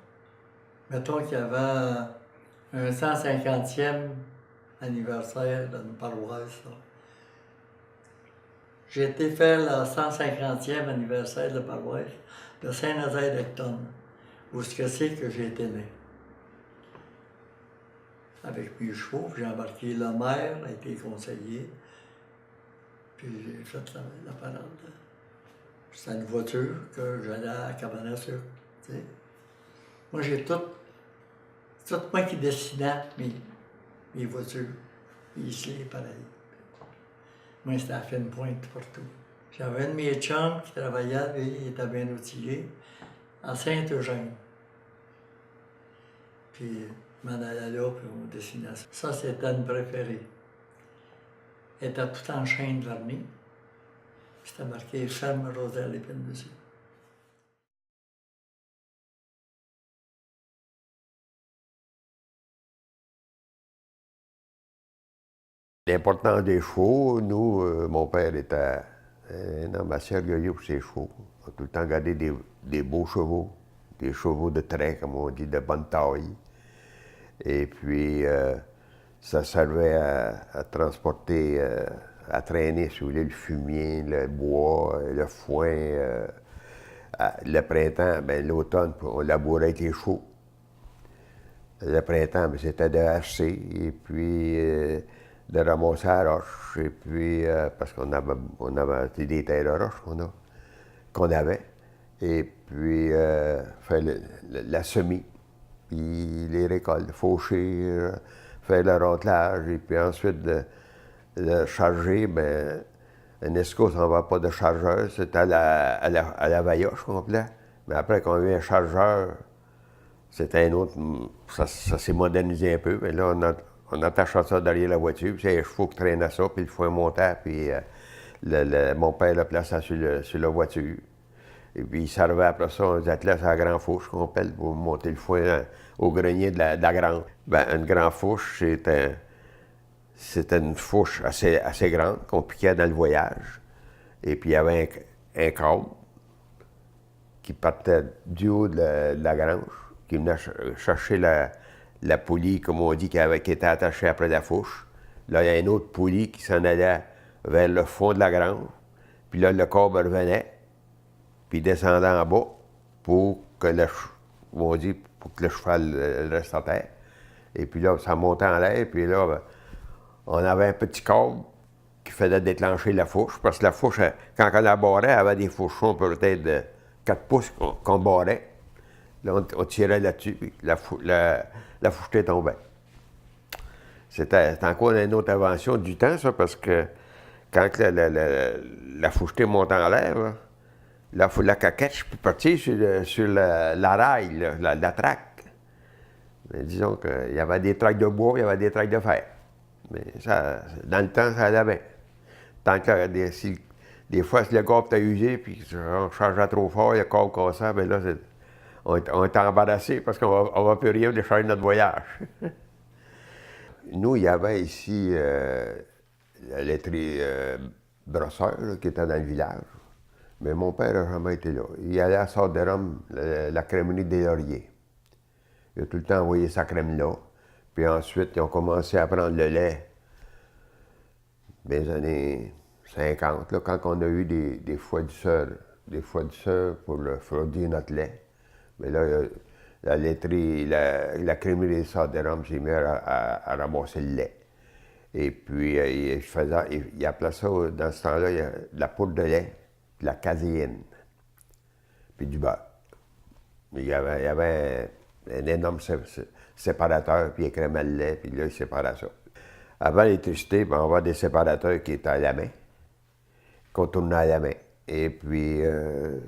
Mettons qu'il y avait un 150e anniversaire d'une paroisse. Là. J'ai été faire le 150e anniversaire de la paroisse de Saint-Nazaire d'Ecton, où c'est que j'ai été né. Avec mes chevaux, puis j'ai embarqué le maire, a été conseiller, puis j'ai fait la parade. C'était une voiture que j'allais à la cabane à sucre, tu sais. Moi, j'ai tout moi qui dessinais mes voitures, ici, pareil. Moi, c'était à fine pointe partout. J'avais un de mes chums qui travaillait, lui, il était bien outillé, à Saint-Eugène. Puis, je m'en allais là, puis on dessinait ça. Ça, c'était une préférée. Elle était tout en chaîne vernie. C'était marqué « Ferme Rosaire Lépine » dessus. L'importance des chevaux, nous, mon père était un homme assez orgueilleux pour ses chevaux. On a tout le temps gardé des beaux chevaux, des chevaux de trait, comme on dit, de bonne taille. Et puis, ça servait à transporter, à traîner, si vous voulez, le fumier, le bois, le foin. Le printemps, ben, l'automne, on labourait avec les chevaux. Le printemps, ben, c'était de hacher, et puis de ramasser la roche, et puis, parce qu'on avait des terres de roche qu'on avait, et puis faire la semis, puis les récoltes, faucher, faire le ratelage, et puis ensuite de charger, ben un esco, ça ne va pas de chargeur, c'est à la vailloche complet. Mais après qu'on a eu un chargeur, c'était un autre, ça s'est modernisé un peu, mais là, on attache ça derrière la voiture, puis c'est les chevaux qui traînaient ça, puis le foin montait, puis mon père le plaçait sur la voiture. Et puis il servait après ça, on attelait sur la grande fourche qu'on appelle pour monter le foin au grenier de la grange. Ben, une grande fourche, c'était une fourche assez grande qu'on piquait dans le voyage. Et puis il y avait un câble qui partait du haut de la grange, qui venait chercher la poulie, comme on dit, qui était attachée après la fourche. Là, il y a une autre poulie qui s'en allait vers le fond de la grange. Puis là, le câble revenait, puis descendait en bas pour que pour que le cheval reste à terre. Et puis là, ça montait en l'air, puis là, ben, on avait un petit câble qui faisait déclencher la fourche, parce que la fourche, quand on la barrait, elle avait des fourchons peut-être de 4 pouces qu'on barrait. Là, on tirait là-dessus, puis la fourche tombait. C'était encore une autre invention du temps, ça, parce que quand la fourche monte en l'air, la caquette, je peux partir sur la rail, la traque. Mais disons qu'il y avait des traques de bois, il y avait des traques de fer. Mais ça, dans le temps, ça allait bien. Tant que des fois, si le câble était usé, puis on chargeait trop fort, le câble cassait, bien là, on était embarrassé parce qu'on ne va plus rien de changer notre voyage. Nous, il y avait ici la laiterie Brosseur, là, qui était dans le village. Mais mon père n'a jamais été là. Il allait à Sorte-de-Rome, la crèmerie des Lauriers. Il a tout le temps envoyé sa crème là. Puis ensuite, ils ont commencé à prendre le lait dans les années 50, là, quand on a eu des fournisseurs pour refroidir notre lait. Mais là, la laiterie, la crèmerie des Sortes-de-Rome s'est mise à ramasser le lait. Et puis, il appelait ça, dans ce temps-là, de la poudre de lait, de la caséine, puis du beurre. Il y avait un énorme séparateur, puis il écrémait le lait, puis là, il séparait ça. Avant l'électricité, on avait des séparateurs qui étaient à la main, qu'on tournait à la main. Et puis, il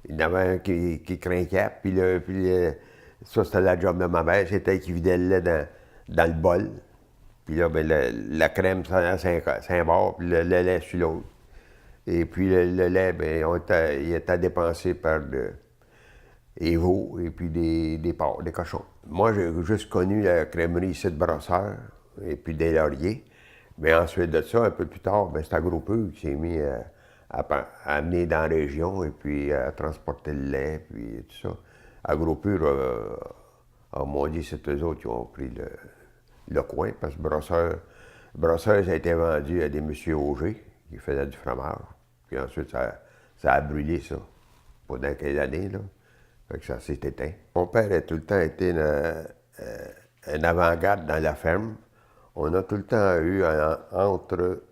y en avait un qui crinquait, puis ça, c'était la job de ma mère, c'était elle qui vidait le lait dans le bol. Puis là, ben, la crème, c'est un bord, puis le lait sur l'autre. Et puis le lait, ben, il était dépensé par des veaux et puis des porcs, des cochons. Moi, j'ai juste connu la crèmerie ici de Brosseur et puis des Lauriers. Mais ensuite de ça, un peu plus tard, ben, c'est Agropur qui s'est mis à amener dans la région et puis à transporter le lait, puis tout ça. Agropur, à mon dit, c'est eux autres qui ont pris le coin, parce que Brosseur, ça a été vendu à des messieurs Auger, qui faisaient du fromage. Puis ensuite, ça a brûlé, ça, pendant quelques années, là. Fait que ça s'est éteint. Mon père a tout le temps été un avant-garde dans la ferme. On a tout le temps eu entre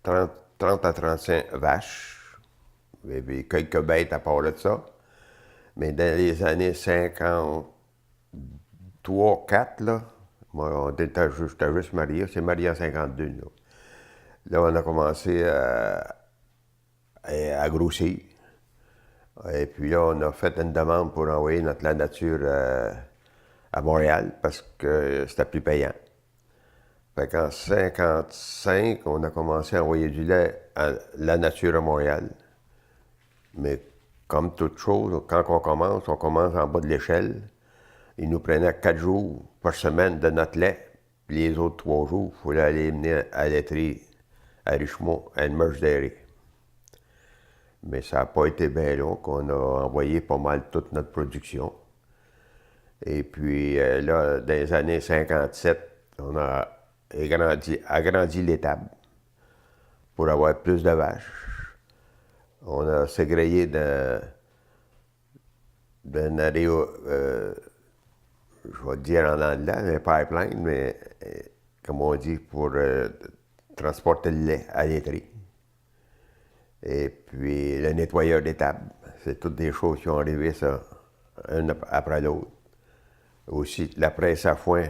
30 à 35 vaches, et puis quelques bêtes à part de ça. Mais dans les années 53, 4, là, moi, j'étais juste marié, c'est marié en 52, là. Là, on a commencé à grossir. Et puis là, on a fait une demande pour envoyer notre La Nature à Montréal parce que c'était plus payant. Fait qu'en 55, on a commencé à envoyer du lait à La Nature à Montréal. Mais comme toute chose, quand on commence en bas de l'échelle. Il nous prenait 4 jours par semaine de notre lait. Puis les autres 3 jours, il fallait aller mener à la laiterie à Richemont, à une merge dairy. Mais ça n'a pas été bien long qu'on a envoyé pas mal toute notre production. Et puis là, dans les années 57, on a agrandi l'étable pour avoir plus de vaches. On a ségrayé d'un aréo je vais te dire en anglais, un pipeline, mais comme on dit, pour transporter le lait à laiterie. Et puis le nettoyeur des tables. C'est toutes des choses qui ont arrivé, ça, un après l'autre. Aussi, la presse à foin,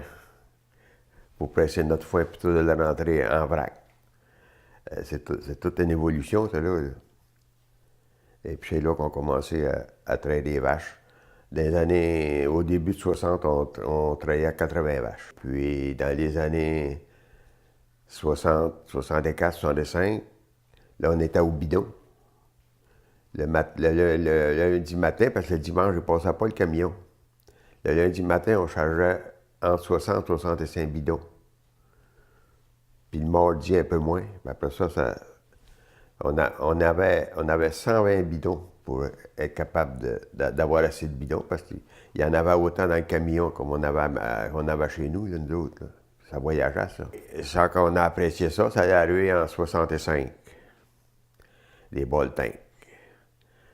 pour presser notre foin plutôt de la rentrer en vrac. C'est toute une évolution, ça, là. Et puis c'est là qu'on a commencé à traire des vaches. Au début de 60, on trayait 80 vaches. Puis dans les années 60, 64, 65, là, on était au bidon. Le lundi matin, parce que le dimanche, je ne passais pas le camion. Le lundi matin, on chargeait entre 60 et 65 bidons. Puis le mardi, un peu moins. Puis après ça, on avait 120 bidons pour être capable d'avoir assez de bidons, parce qu'il y en avait autant dans le camion comme on avait chez nous, là, nous autres. Là. Ça voyageait, ça. Et ça, quand on a apprécié ça, ça allait arriver en 65. Les bol tanks.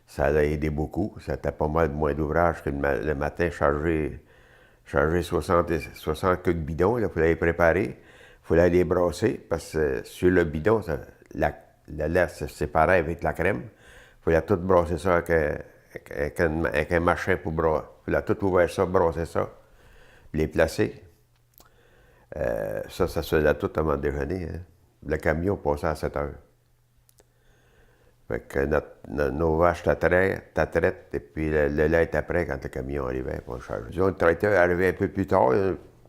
Ça a aidé beaucoup. Ça était pas mal moins d'ouvrage que le matin, charger 60 quelques bidons. Il fallait les préparer. Il fallait les brasser, parce que sur le bidon, le lait se séparait avec la crème. Il fallait tout brasser ça avec un machin pour brasser. Il fallait tout ouvrir ça, brasser ça, les placer. Ça se faisait tout avant le déjeuner. Hein. Le camion passait à 7 heures. Fait que nos vaches t'attraitent, et puis le lait était prêt quand le camion arrivait pour le charger. Disons, le tracteur arrivait un peu plus tard.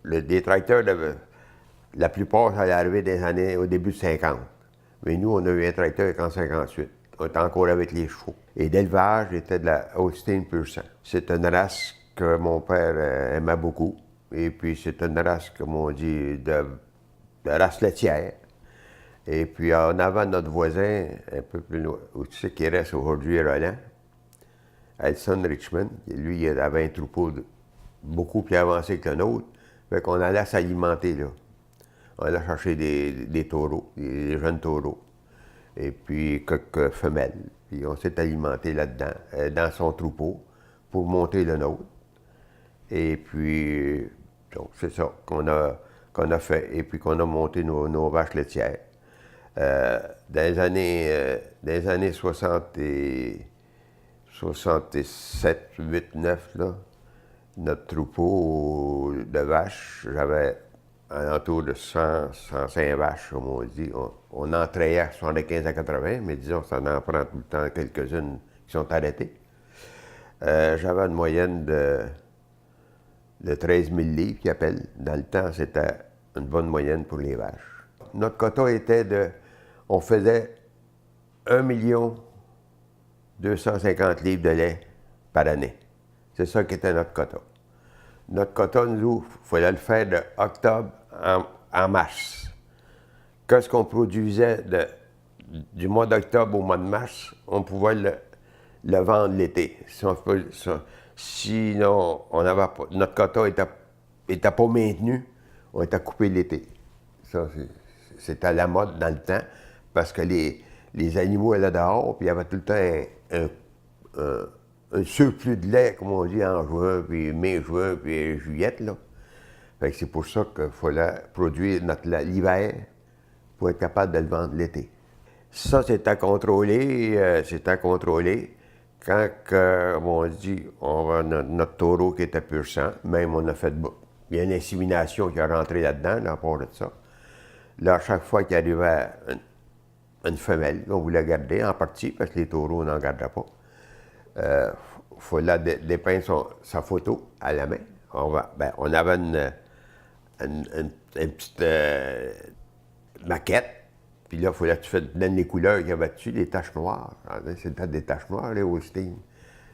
Les tracteurs, la plupart, ça allait arriver au début de 50. Mais nous, on a eu un tracteur en 58. On était encore avec les chevaux. Et d'élevage, c'était de la Holstein pur sang. C'est une race que mon père aimait beaucoup. Et puis, c'est une race, comme on dit, de race laitière. Et puis, en avant de notre voisin, un peu plus loin, où tu sais qu'il reste aujourd'hui à Roland, Elson Richmond, lui, il avait un troupeau beaucoup plus avancé que le nôtre. Fait qu'on allait s'alimenter, là. On allait chercher des taureaux, des jeunes taureaux. Et puis, quelques femelles. Puis, on s'est alimenté là-dedans, dans son troupeau, pour monter le nôtre. Et puis, donc, c'est ça qu'on a fait. Et puis, qu'on a monté nos vaches laitières. Dans les années 67, 8, 9, là, notre troupeau de vaches, j'avais alentour de 100, 105 vaches, comme on dit. On en trayait 75 à 80, mais disons, ça en prend tout le temps quelques-unes qui sont arrêtées. J'avais une moyenne de 13 000 livres, qu'ils appellent. Dans le temps, c'était une bonne moyenne pour les vaches. Notre quota était on faisait 1 250 livres de lait par année. C'est ça qui était notre quota. Notre quota, nous, il fallait le faire de octobre en mars. Qu'est-ce qu'on produisait du mois d'octobre au mois de mars, on pouvait le vendre l'été. Sinon, notre quota n'était pas maintenu, on était coupé l'été. Ça, c'était à la mode dans le temps, parce que les animaux allaient dehors, puis il y avait tout le temps un surplus de lait, comme on dit, en juin, puis mai, juin, puis juillet, là. Fait que c'est pour ça qu'il fallait produire notre lait l'hiver pour être capable de le vendre l'été. Ça, c'était contrôlé. Quand, comme on dit, on a notre taureau qui était pur sang, même on a fait... Il y a une insémination qui est rentrée là-dedans, là, à part de ça. Là, à chaque fois qu'il arrivait une femelle, on voulait garder en partie, parce que les taureaux, on n'en garderait pas. Il fallait dépeindre sa photo à la main. On avait une petite maquette, puis là, il fallait que tu donnes les couleurs qu'il y avait dessus, les taches noires. C'était des taches noires, les Holstein.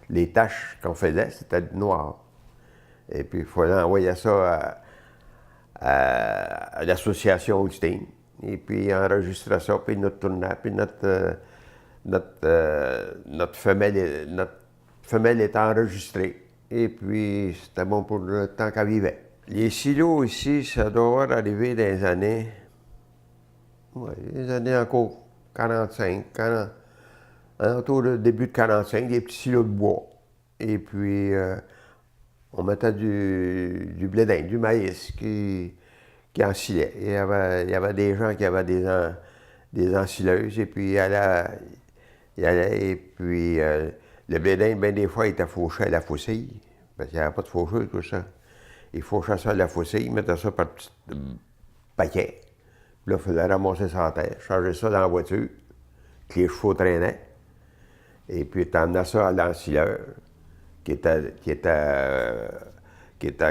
Les taches qu'on faisait, c'était noir. Et puis, il fallait envoyer ça à l'association Holstein. Et puis, enregistrer ça, puis notre tournant, puis notre femelle était enregistrée. Et puis, c'était bon pour le temps qu'elle vivait. Les silos ici, ça doit arriver dans les années... Oui, les années encore 45, autour du début de 45, des petits silos de bois. Et puis, On mettait du blé d'Inde, du maïs qui ensilait. Il y avait des gens qui avaient des ensileuses, et puis il allait et puis le blé d'Inde, bien des fois, il était fauché à la faucille, parce qu'il n'y avait pas de faucheuse, tout ça. Il fauchait ça à la faucille, il mettait ça par petits paquets. Puis là, il fallait ramasser ça en terre, charger ça dans la voiture, que les chevaux traînaient. Et puis, tu emmenais ça à l'ensileur, qui était,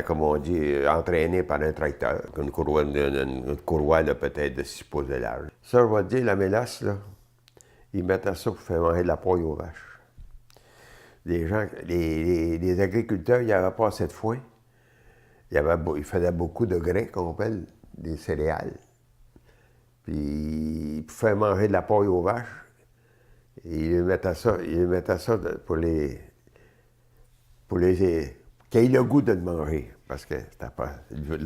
comme on dit, entraîné par un tracteur, une courroie là, peut-être de 6 pouces de large. Ça, je vais te dire, la mélasse, là, ils mettaient ça pour faire manger de la paille aux vaches. Les agriculteurs, il n'y avait pas assez de foin. Ils faisaient beaucoup de grains, qu'on appelle des céréales. Puis, pour faire manger de la paille aux vaches, ils mettaient ça pour qu'ils aient le goût de le manger. Parce que la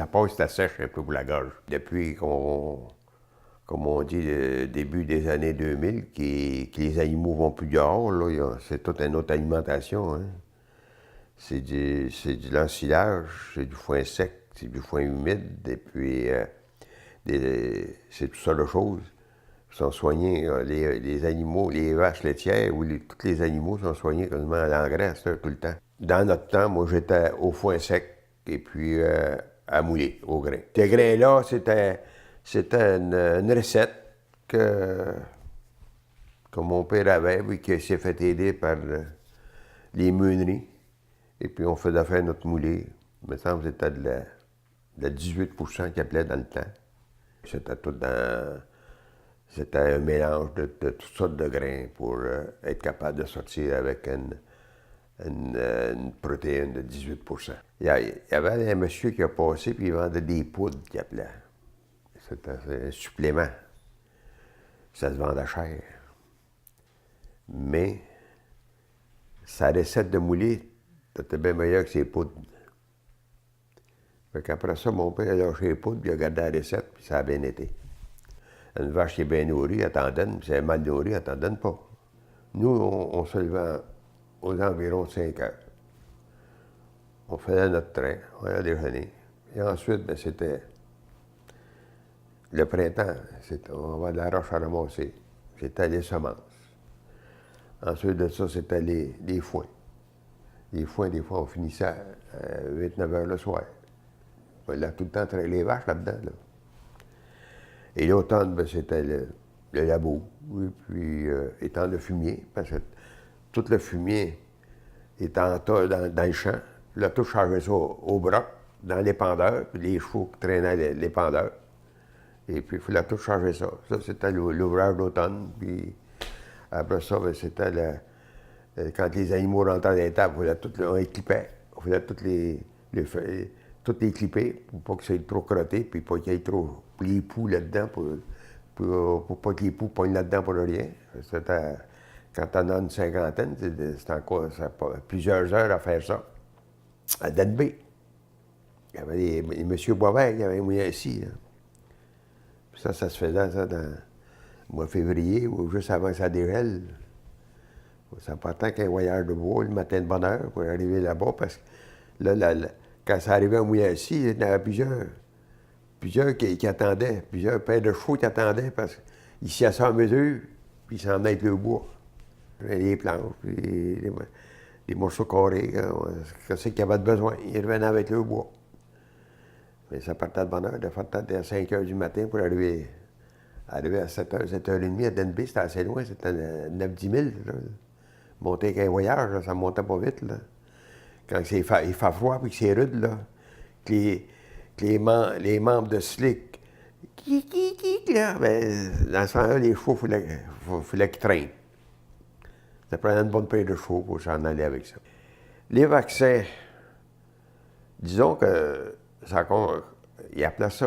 paille, c'était sèche un peu pour la gorge. Depuis comme on dit, le début des années 2000, que les animaux vont plus dehors, là, c'est toute une autre alimentation. Hein. C'est de l'ensilage, c'est du foin sec, c'est du foin humide, et puis c'est tout ça de choses. Ils sont soignés, les animaux, les vaches laitières, tous les animaux sont soignés quasiment à l'engrais, ça, tout le temps. Dans notre temps, moi, j'étais au foin sec, et puis à mouler, au grain. Ces grains-là, c'était une recette que mon père avait, puis qui s'est fait aider par les meuneries. Et puis, on faisait faire notre moulée. Il me semble que c'était de 18 qu'il appelait dans le temps. C'était un mélange de toutes sortes de grains pour être capable de sortir avec une protéine de 18 Il y avait un monsieur qui a passé, puis il vendait des poudres qu'il appelait. C'était un supplément. Ça se vendait cher. Mais sa recette de moulée, c'était bien meilleur que ses poudres. Fait qu'après ça, mon père a lâché les poudres, puis il a gardé la recette, puis ça a bien été. Une vache qui est bien nourrie, elle t'en donne, puis si elle est mal nourrie, elle t'en donne pas. Nous, on se levait aux environs de 5 heures. On faisait notre train, on allait déjeuner. Et ensuite, bien, c'était le printemps, on va de la roche à ramasser. C'était les semences. Ensuite de ça, c'était les foins. Les foins, des fois, on finissait à 8-9 heures le soir. On a tout le temps traîné les vaches là-dedans. Là. Et l'automne, ben, c'était le labour, et puis étant le fumier, parce que tout le fumier est en tas dans le champ. Là, tout chargeait ça au broc, dans l'épandeur, puis les chevaux qui traînaient l'épandeur. Et puis, il fallait tout charger ça. Ça, c'était l'ouvrage d'automne. Puis, après ça, ben, c'était quand les animaux rentraient dans les tables, on les clippait. Il fallait toutes les clipper pour pas que ça ait trop crotté, puis pas qu'il y ait trop les poux là-dedans, pour pas que les poux pognent là-dedans pour rien. C'était, quand on a une cinquantaine, c'était encore plusieurs heures à faire ça. À Denby. Il y avait les M. Boisvert, il y avait un moyen ici. Là. Puis ça se faisait ça, dans le mois de février ou juste avant que ça dégèle. Ça partait qu'un voyage de bois le matin de bonne heure pour arriver là-bas, parce que là, quand ça arrivait à Mouillancy, il y en avait plusieurs qui attendaient, plusieurs paires de chevaux qui attendaient, parce qu'ils s'y assaient en mesure, puis ils s'en venaient avec le bois. Les planches, puis les morceaux carrés, qu'est-ce qu'il y avait de besoin. Ils revenaient avec le bois. Mais ça partait de bonne heure, de faire à 5 h du matin pour arriver à 7 h, 7h30 à Denby, c'était assez loin, c'était 9-10 000. Là. Monter avec un voyage, là, ça ne montait pas vite. Là. Quand il fait froid et que c'est rude, là, que les membres de slick, là, ben, dans ce temps-là, les chevaux, il fallait qu'ils traînent. Ça prenait une bonne paire de chevaux pour s'en aller avec ça. Les vaccins, disons que il appelait ça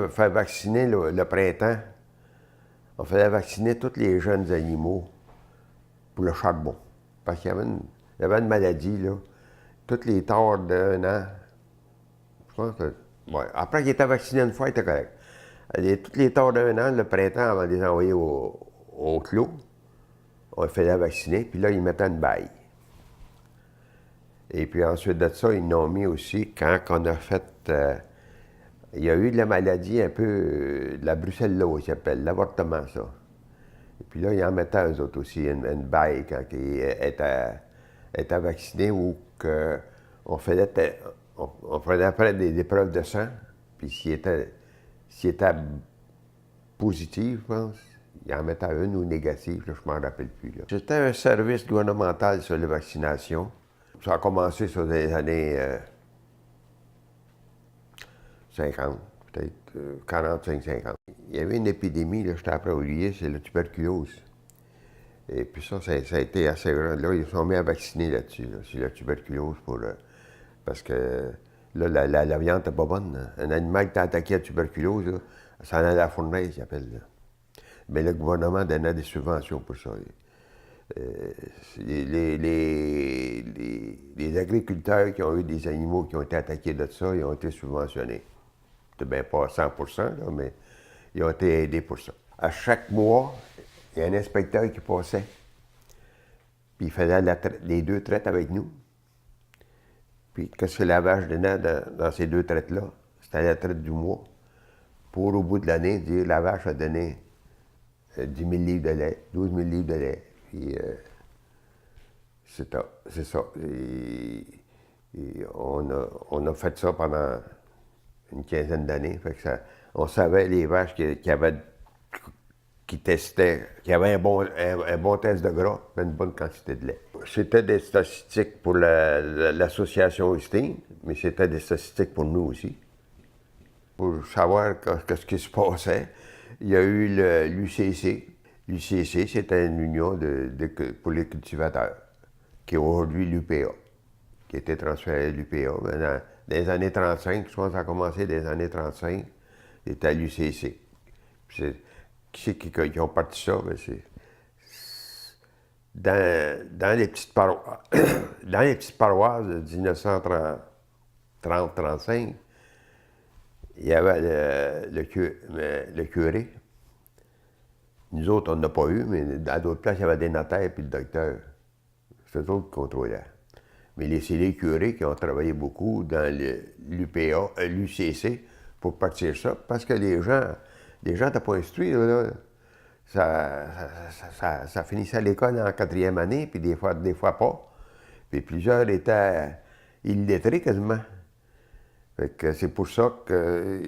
faire vacciner le printemps. On faisait vacciner tous les jeunes animaux pour le charbon. Parce qu'il y avait une maladie, là. Tous les torts d'1 an. Je pense que. Ouais, après qu'il était vacciné une fois, il était correct. Tous les torts d'1 an, le printemps, on les envoyer au clos. On les faisait vacciner, puis là, ils mettaient une baille. Et puis ensuite de ça, ils l'ont mis aussi quand on a fait... il y a eu de la maladie un peu, de la brucellose, ils appellent, l'avortement, ça. Et puis là, ils en mettaient eux autres aussi, une baille quand ils étaient vaccinés ou qu'on faisait... On prenait après des épreuves de sang, puis s'il était positif, je pense, ils en mettaient une ou négative, là, je ne m'en rappelle plus. C'était un service gouvernemental sur les vaccinations. Ça a commencé sur les années 50, peut-être 45-50. Il y avait une épidémie, là, j'étais après oublié, c'est la tuberculose. Et puis ça a été assez grand. Là, ils se sont mis à vacciner là-dessus, là, sur la tuberculose, parce que là, la viande n'était pas bonne. Hein. Un animal qui était attaqué à la tuberculose, là, ça en allait à la fournaise, ils appellent. Là. Mais le gouvernement donnait des subventions pour ça. Les agriculteurs qui ont eu des animaux qui ont été attaqués de ça, ils ont été subventionnés. C'était bien pas 100%, là, mais ils ont été aidés pour ça. À chaque mois, il y a un inspecteur qui passait. Puis il faisait les 2 traites avec nous. Puis qu'est-ce que la vache donnait dans ces 2 traites-là? C'était la traite du mois. Pour, au bout de l'année, dire la vache a donné 10 000 livres de lait, 12 000 livres de lait. Puis c'est ça. Et on a fait ça pendant une quinzaine d'années. Fait que on savait les vaches qui testaient, qui avaient un bon test de gras, mais une bonne quantité de lait. C'était des statistiques pour l'association Holstein, mais c'était des statistiques pour nous aussi. Pour savoir ce qui se passait, il y a eu l'UCC. L'UCC, c'était une union pour les cultivateurs, qui est aujourd'hui l'UPA, qui a été transféré à l'UPA. Maintenant, dans les années 35, je pense que ça a commencé dans les années 35, c'était à l'UCC. Qui c'est qui ont parti ça? Ben dans les petites paroisses, dans les petites paroisses de 1930-35, il y avait le curé. Nous autres, on n'a pas eu, mais dans d'autres places, il y avait des notaires et le docteur. C'est eux autres qui contrôlaient. Mais c'est les curés qui ont travaillé beaucoup dans l'UPA, l'UCC pour partir ça, parce que les gens n'étaient pas instruits. Là. Ça finissait à l'école en 4e année, puis des fois pas. Puis plusieurs étaient illettrés quasiment. Fait que c'est pour ça que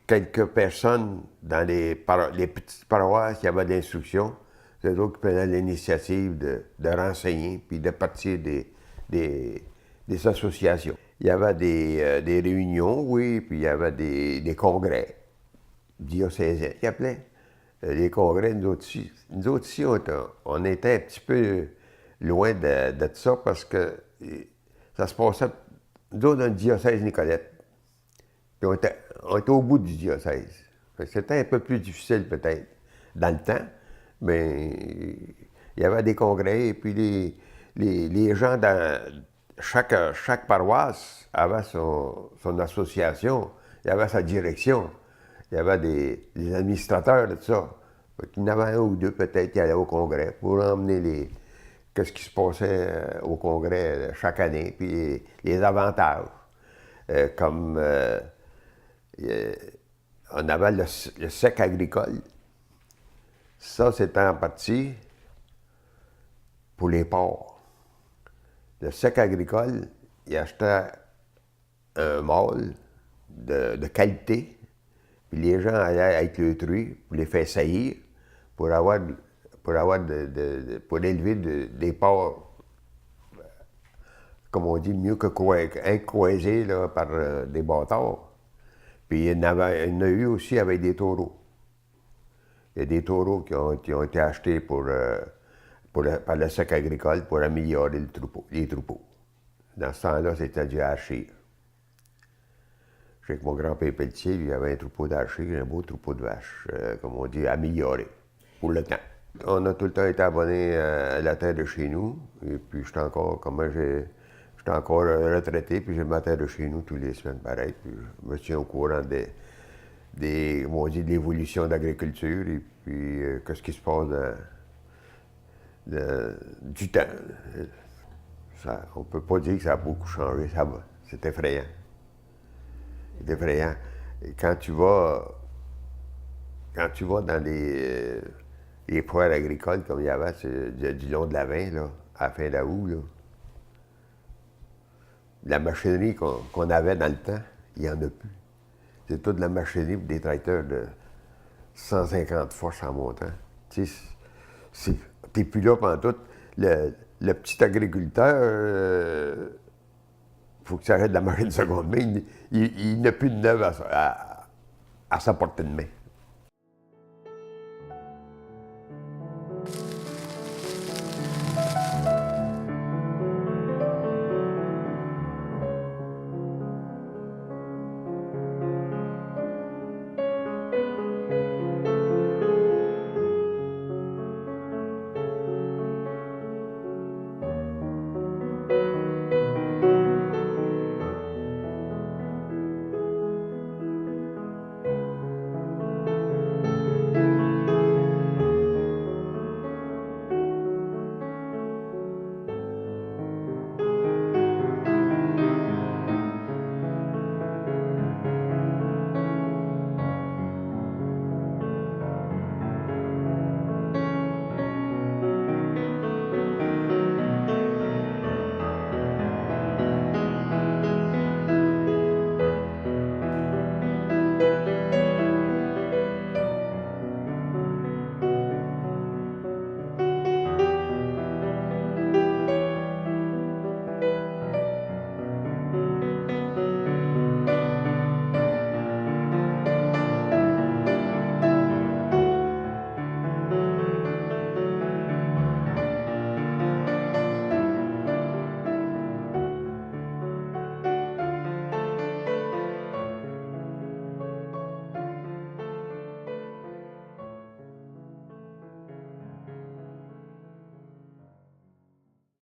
quelques personnes dans les petites paroisses qui avaient d'instruction, c'est eux qui prenaient l'initiative de renseigner puis de partir des associations. Il y avait des réunions, oui, puis il y avait des congrès diocésains qui appelaient. Les congrès, nous autres ici, on était un petit peu loin de ça parce que ça se passait, nous autres, dans le diocèse Nicolette. Puis on était au bout du diocèse. C'était un peu plus difficile peut-être dans le temps, mais il y avait des congrès et puis les gens dans chaque paroisse avait son association, il y avait sa direction, il y avait des administrateurs de tout ça. Il y en avait un ou deux peut-être qui allaient au congrès pour emmener qu'est-ce qui se passait au congrès chaque année, puis les avantages. Comme on avait le sec agricole. Ça, c'était en partie pour les porcs. Le sec agricole, il achetait un mâle de qualité, puis les gens allaient avec le truie pour les faire saillir, pour élever des porcs, comme on dit, mieux que incroisés là, par des bâtards. Puis il y en a eu aussi avec des taureaux. Il y a des taureaux qui ont été achetés par le sec agricole pour améliorer les troupeaux. Dans ce temps-là, c'était du hachir. Je sais que mon grand-père Pelletier, lui, avait un troupeau d'hachir, un beau troupeau de vaches, comme on dit, amélioré, pour le temps. On a tout le temps été abonnés à la terre de chez nous, et puis j'étais encore retraité, puis j'ai ma terre de chez nous tous les semaines, pareil. Puis je me tiens au courant de l'évolution de l'agriculture et puis qu'est-ce qui se passe du temps. on ne peut pas dire que ça a beaucoup changé. Ça va. C'est effrayant. C'est effrayant. Et quand tu vas dans les foires agricoles, comme il y avait du long de la vin, là, à la fin d'août, là, la machinerie qu'on avait dans le temps, il n'y en a plus. C'est toute la machinerie pour des tracteurs de 150 forces en montant. Tu sais, t'es plus là pendant tout. Le petit agriculteur, faut que tu arrêtes de la machine de seconde main. Il n'a plus de neuve à sa portée de main.